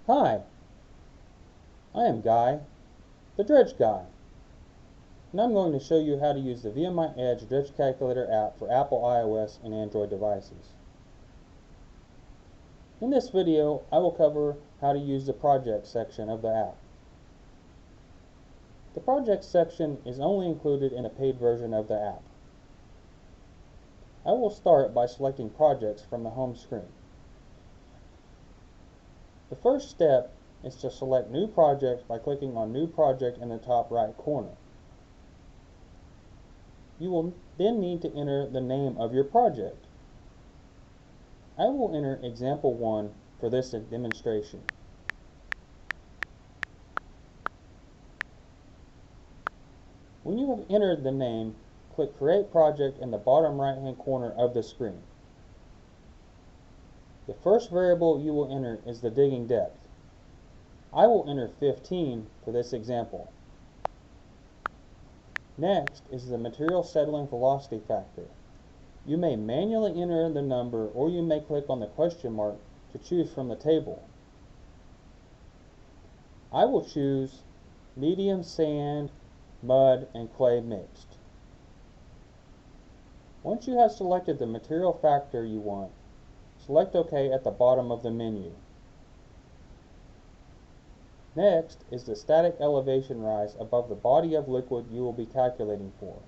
Hi, I am Guy, the Dredge Guy, and I'm going to show you how to use the VMI Edge Dredge Calculator app for Apple iOS and Android devices. In this video, I will cover how to use the Projects section of the app. The Projects section is only included in a paid version of the app. I will start by selecting Projects from the home screen. The first step is to select New Project by clicking on New Project in the top right corner. You will then need to enter the name of your project. I will enter Example 1 for this demonstration. When you have entered the name, click Create Project in the bottom right hand corner of the screen. The first variable you will enter is the digging depth. I will enter 15 for this example. Next is the material settling velocity factor. You may manually enter the number, or you may click on the question mark to choose from the table. I will choose medium sand, mud, and clay mixed. Once you have selected the material factor you want, select OK at the bottom of the menu. Next is the static elevation rise above the body of liquid you will be calculating for.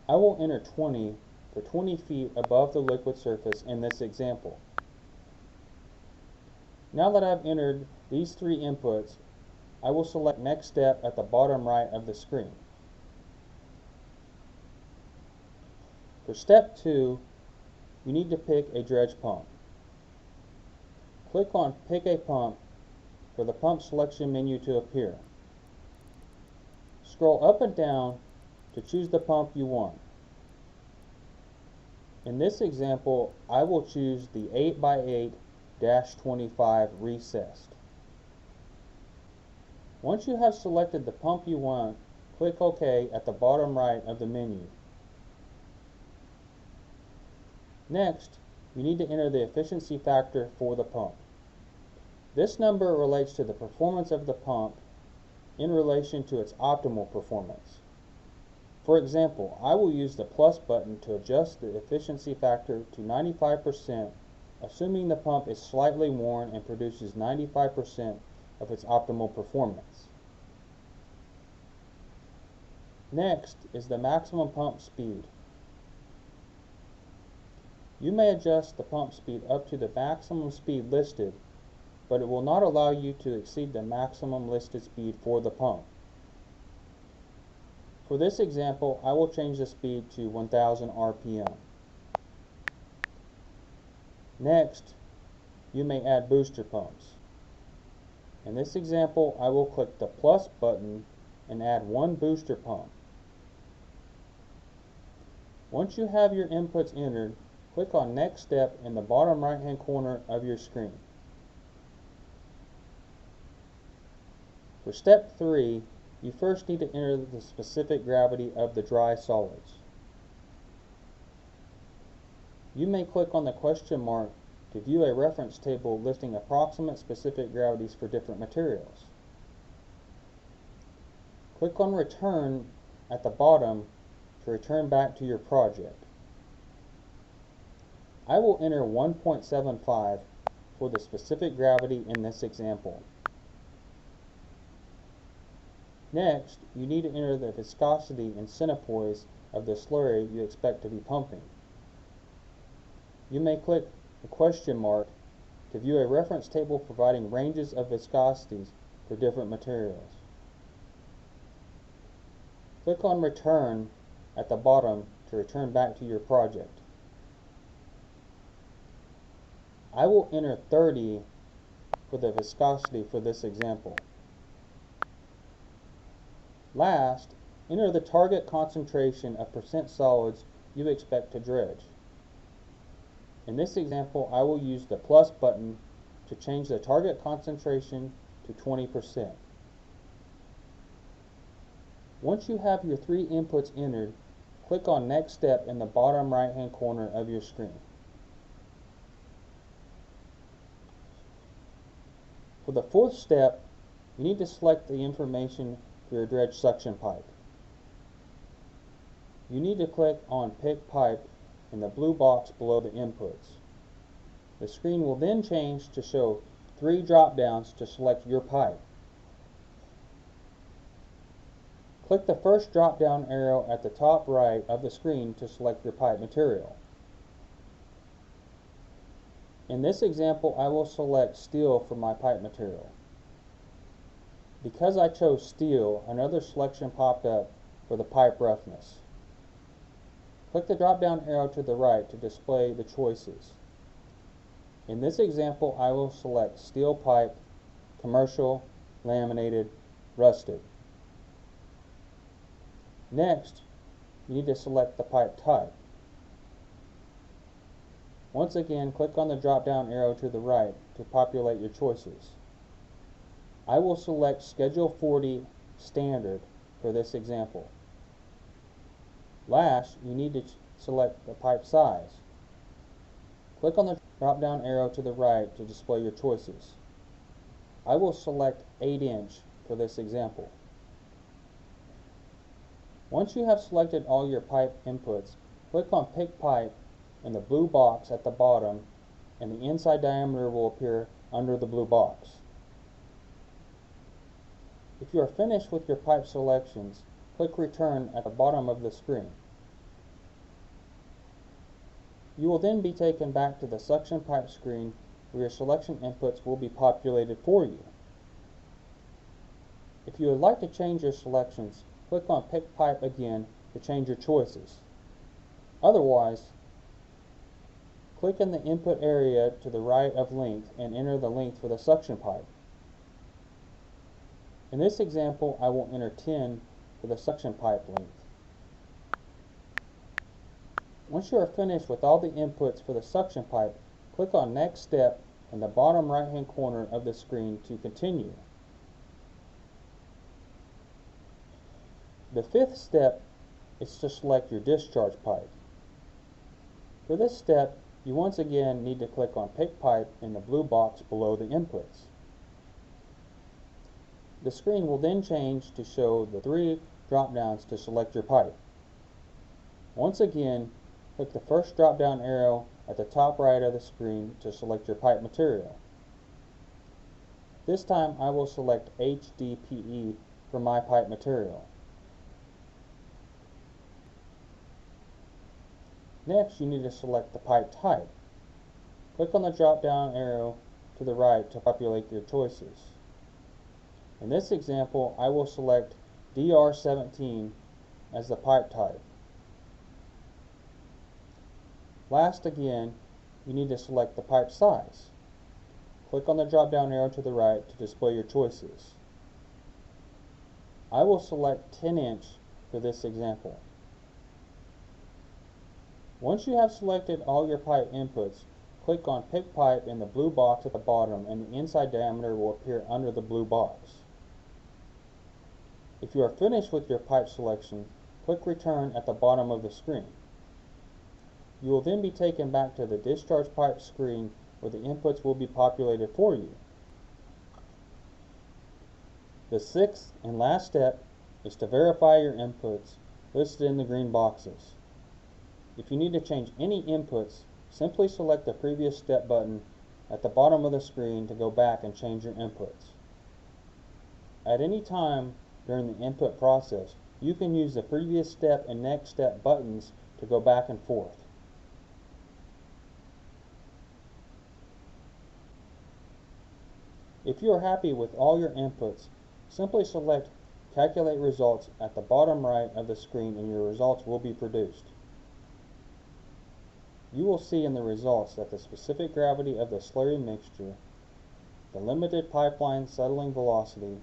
I will enter 20 for 20 feet above the liquid surface in this example. Now that I've entered these three inputs, I will select Next Step at the bottom right of the screen. For Step 2, you need to pick a dredge pump. Click on Pick a Pump for the pump selection menu to appear. Scroll up and down to choose the pump you want. In this example, I will choose the 8x8-25 recessed. Once you have selected the pump you want, click OK at the bottom right of the menu. Next, you need to enter the efficiency factor for the pump. This number relates to the performance of the pump in relation to its optimal performance. For example, I will use the plus button to adjust the efficiency factor to 95%, assuming the pump is slightly worn and produces 95% of its optimal performance. Next is the maximum pump speed. You may adjust the pump speed up to the maximum speed listed, but it will not allow you to exceed the maximum listed speed for the pump. For this example, I will change the speed to 1000 RPM. Next, you may add booster pumps. In this example, I will click the plus button and add one booster pump. Once you have your inputs entered, click on Next Step in the bottom right hand corner of your screen. For Step 3, you first need to enter the specific gravity of the dry solids. You may click on the question mark to view a reference table listing approximate specific gravities for different materials. Click on Return at the bottom to return back to your project. I will enter 1.75 for the specific gravity in this example. Next, you need to enter the viscosity in centipoise of the slurry you expect to be pumping. You may click the question mark to view a reference table providing ranges of viscosities for different materials. Click on Return at the bottom to return back to your project. I will enter 30 for the viscosity for this example. Last, enter the target concentration of percent solids you expect to dredge. In this example, I will use the plus button to change the target concentration to 20%. Once you have your three inputs entered, click on Next Step in the bottom right hand corner of your screen. For the fourth step, you need to select the information for your dredge suction pipe. You need to click on Pick Pipe in the blue box below the inputs. The screen will then change to show 3 drop-downs to select your pipe. Click the first drop-down arrow at the top right of the screen to select your pipe material. In this example, I will select steel for my pipe material. Because I chose steel, another selection popped up for the pipe roughness. Click the drop-down arrow to the right to display the choices. In this example, I will select steel pipe, commercial, laminated, rusted. Next, you need to select the pipe type. Once again, click on the drop-down arrow to the right to populate your choices. I will select Schedule 40 Standard for this example. Last, you need to select the pipe size. Click on the drop-down arrow to the right to display your choices. I will select 8-inch for this example. Once you have selected all your pipe inputs, click on Pick Pipe in the blue box at the bottom, and the inside diameter will appear under the blue box. If you are finished with your pipe selections, click Return at the bottom of the screen. You will then be taken back to the suction pipe screen where your selection inputs will be populated for you. If you would like to change your selections, click on Pick Pipe again to change your choices. Otherwise, click in the input area to the right of length and enter the length for the suction pipe. In this example, I will enter 10 for the suction pipe length. Once you are finished with all the inputs for the suction pipe, click on Next Step in the bottom right-hand corner of the screen to continue. The fifth step is to select your discharge pipe. For this step, you once again need to click on Pick Pipe in the blue box below the inputs. The screen will then change to show the 3 drop-downs to select your pipe. Once again, click the first drop-down arrow at the top right of the screen to select your pipe material. This time I will select HDPE for my pipe material. Next, you need to select the pipe type. Click on the drop-down arrow to the right to populate your choices. In this example, I will select DR17 as the pipe type. Last again, you need to select the pipe size. Click on the drop-down arrow to the right to display your choices. I will select 10-inch for this example. Once you have selected all your pipe inputs, click on Pick Pipe in the blue box at the bottom, and the inside diameter will appear under the blue box. If you are finished with your pipe selection, click Return at the bottom of the screen. You will then be taken back to the discharge pipe screen where the inputs will be populated for you. The sixth and last step is to verify your inputs listed in the green boxes. If you need to change any inputs, simply select the previous step button at the bottom of the screen to go back and change your inputs. At any time during the input process, you can use the previous step and next step buttons to go back and forth. If you are happy with all your inputs, simply select Calculate Results at the bottom right of the screen and your results will be produced. You will see in the results that the specific gravity of the slurry mixture, the limited pipeline settling velocity,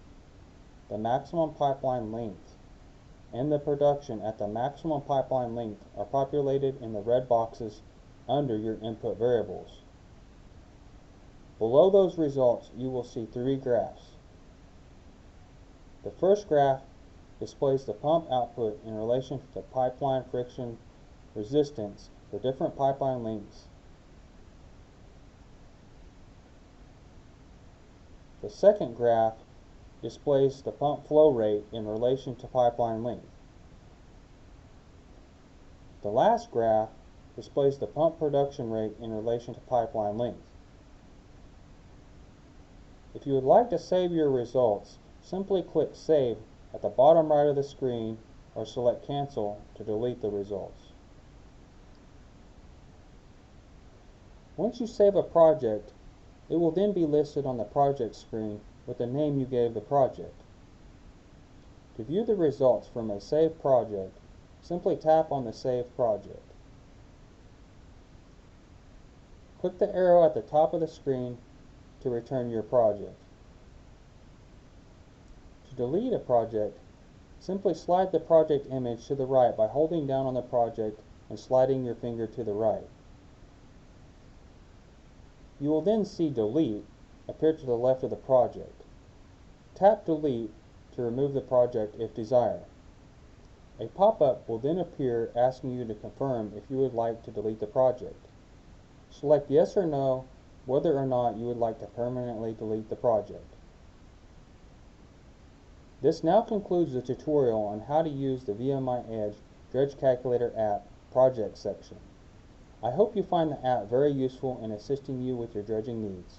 the maximum pipeline length, and the production at the maximum pipeline length are populated in the red boxes under your input variables. Below those results, you will see 3 graphs. The first graph displays the pump output in relation to the pipeline friction resistance for different pipeline lengths. The second graph displays the pump flow rate in relation to pipeline length. The last graph displays the pump production rate in relation to pipeline length. If you would like to save your results, simply click Save at the bottom right of the screen or select Cancel to delete the results. Once you save a project, it will then be listed on the project screen with the name you gave the project. To view the results from a saved project, simply tap on the saved project. Click the arrow at the top of the screen to return your project. To delete a project, simply slide the project image to the right by holding down on the project and sliding your finger to the right. You will then see Delete appear to the left of the project. Tap Delete to remove the project if desired. A pop-up will then appear asking you to confirm if you would like to delete the project. Select Yes or No whether or not you would like to permanently delete the project. This now concludes the tutorial on how to use the VMI Edge Dredge Calculator app project section. I hope you find the app very useful in assisting you with your dredging needs.